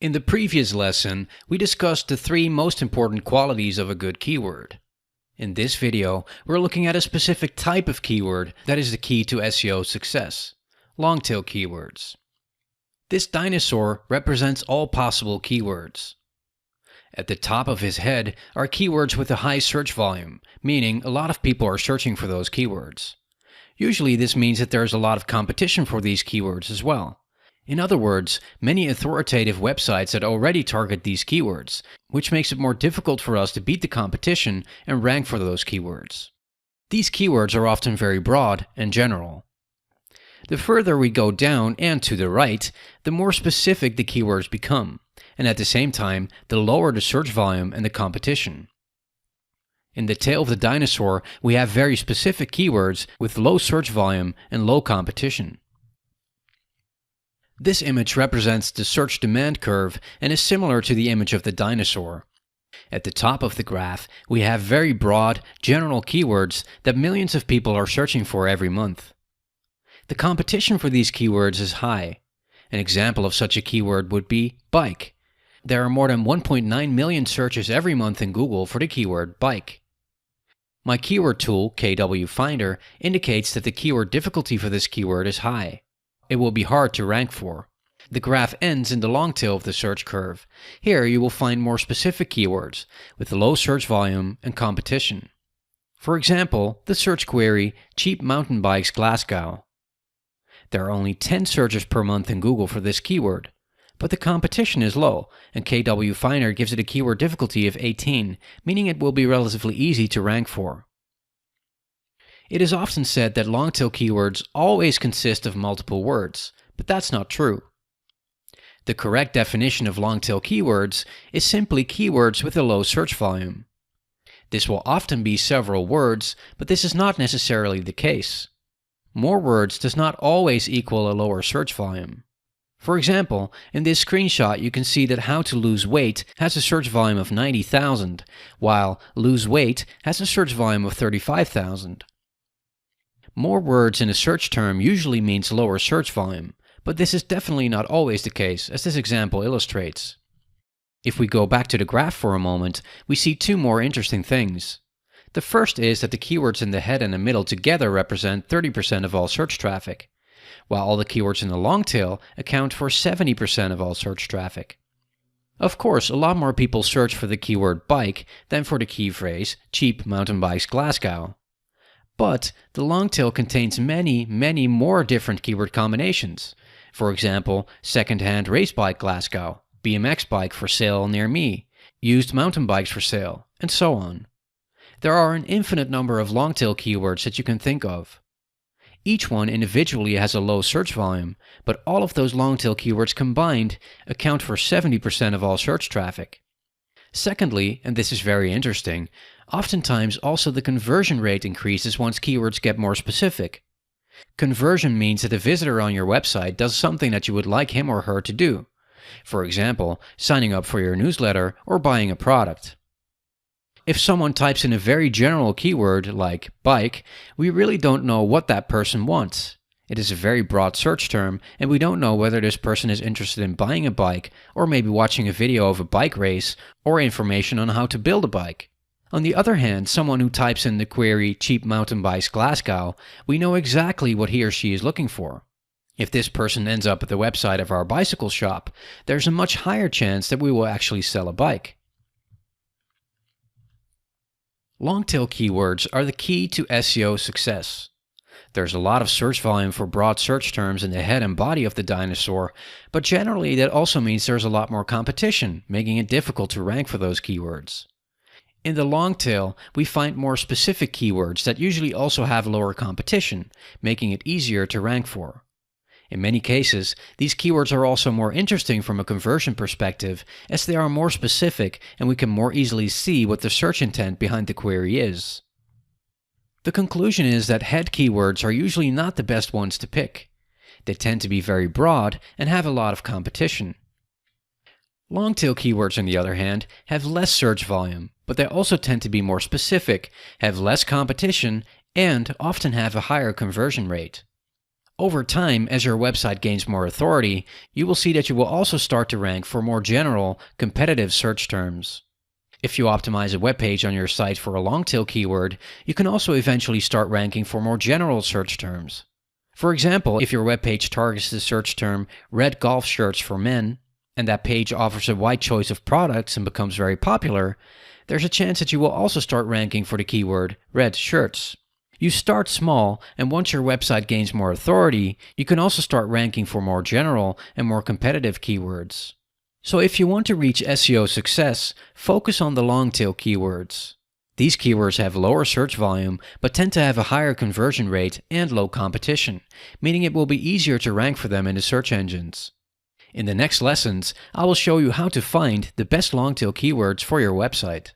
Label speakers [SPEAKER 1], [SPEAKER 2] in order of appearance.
[SPEAKER 1] In the previous lesson, we discussed the three most important qualities of a good keyword. In this video, we're looking at a specific type of keyword that is the key to SEO success: long-tail keywords. This dinosaur represents all possible keywords. At the top of his head are keywords with a high search volume, meaning a lot of people are searching for those keywords. Usually this means that there is a lot of competition for these keywords as well. In other words, many authoritative websites that already target these keywords, which makes it more difficult for us to beat the competition and rank for those keywords. These keywords are often very broad and general. The further we go down and to the right, the more specific the keywords become, and at the same time, the lower the search volume and the competition. In the tail of the dinosaur, we have very specific keywords with low search volume and low competition. This image represents the search demand curve and is similar to the image of the dinosaur. At the top of the graph, we have very broad, general keywords that millions of people are searching for every month. The competition for these keywords is high. An example of such a keyword would be bike. There are more than 1.9 million searches every month in Google for the keyword bike. My keyword tool, KW Finder, indicates that the keyword difficulty for this keyword is high. It will be hard to rank for. The graph ends in the long tail of the search curve. Here you will find more specific keywords with low search volume and competition. For example, the search query cheap mountain bikes Glasgow. There are only 10 searches per month in Google for this keyword, but the competition is low, and KW Finder gives it a keyword difficulty of 18, meaning it will be relatively easy to rank for. It is often said that long-tail keywords always consist of multiple words, but that's not true. The correct definition of long-tail keywords is simply keywords with a low search volume. This will often be several words, but this is not necessarily the case. More words does not always equal a lower search volume. For example, in this screenshot you can see that how to lose weight has a search volume of 90,000, while lose weight has a search volume of 35,000. More words in a search term usually means lower search volume, but this is definitely not always the case, as this example illustrates. If we go back to the graph for a moment, we see two more interesting things. The first is that the keywords in the head and the middle together represent 30% of all search traffic, while all the keywords in the long tail account for 70% of all search traffic. Of course, a lot more people search for the keyword bike than for the key phrase cheap mountain bikes Glasgow. But the long tail contains many more different keyword combinations. For example, second-hand race bike Glasgow, BMX bike for sale near me, used mountain bikes for sale, and so on. There are an infinite number of long tail keywords that you can think of. Each one individually has a low search volume, but all of those long-tail keywords combined account for 70% of all search traffic. Secondly, and this is very interesting, oftentimes also the conversion rate increases once keywords get more specific. Conversion means that a visitor on your website does something that you would like him or her to do. For example, signing up for your newsletter or buying a product. If someone types in a very general keyword like bike, we really don't know what that person wants. It is a very broad search term, and we don't know whether this person is interested in buying a bike, or maybe watching a video of a bike race, or information on how to build a bike. On the other hand, someone who types in the query cheap mountain bikes Glasgow, we know exactly what he or she is looking for. If this person ends up at the website of our bicycle shop, there's a much higher chance that we will actually sell a bike. Long-tail keywords are the key to SEO success. There's a lot of search volume for broad search terms in the head and body of the dinosaur, but generally that also means there's a lot more competition, making it difficult to rank for those keywords. In the long tail, we find more specific keywords that usually also have lower competition, making it easier to rank for. In many cases, these keywords are also more interesting from a conversion perspective, as they are more specific and we can more easily see what the search intent behind the query is. The conclusion is that head keywords are usually not the best ones to pick. They tend to be very broad and have a lot of competition. Long-tail keywords, on the other hand, have less search volume, but they also tend to be more specific, have less competition, and often have a higher conversion rate. Over time, as your website gains more authority, you will see that you will also start to rank for more general, competitive search terms. If you optimize a web page on your site for a long-tail keyword, you can also eventually start ranking for more general search terms. For example, if your web page targets the search term red golf shirts for men, and that page offers a wide choice of products and becomes very popular, there's a chance that you will also start ranking for the keyword red shirts. You start small, and once your website gains more authority, you can also start ranking for more general and more competitive keywords. So if you want to reach SEO success, focus on the long-tail keywords. These keywords have lower search volume, but tend to have a higher conversion rate and low competition, meaning it will be easier to rank for them in the search engines. In the next lessons, I will show you how to find the best long-tail keywords for your website.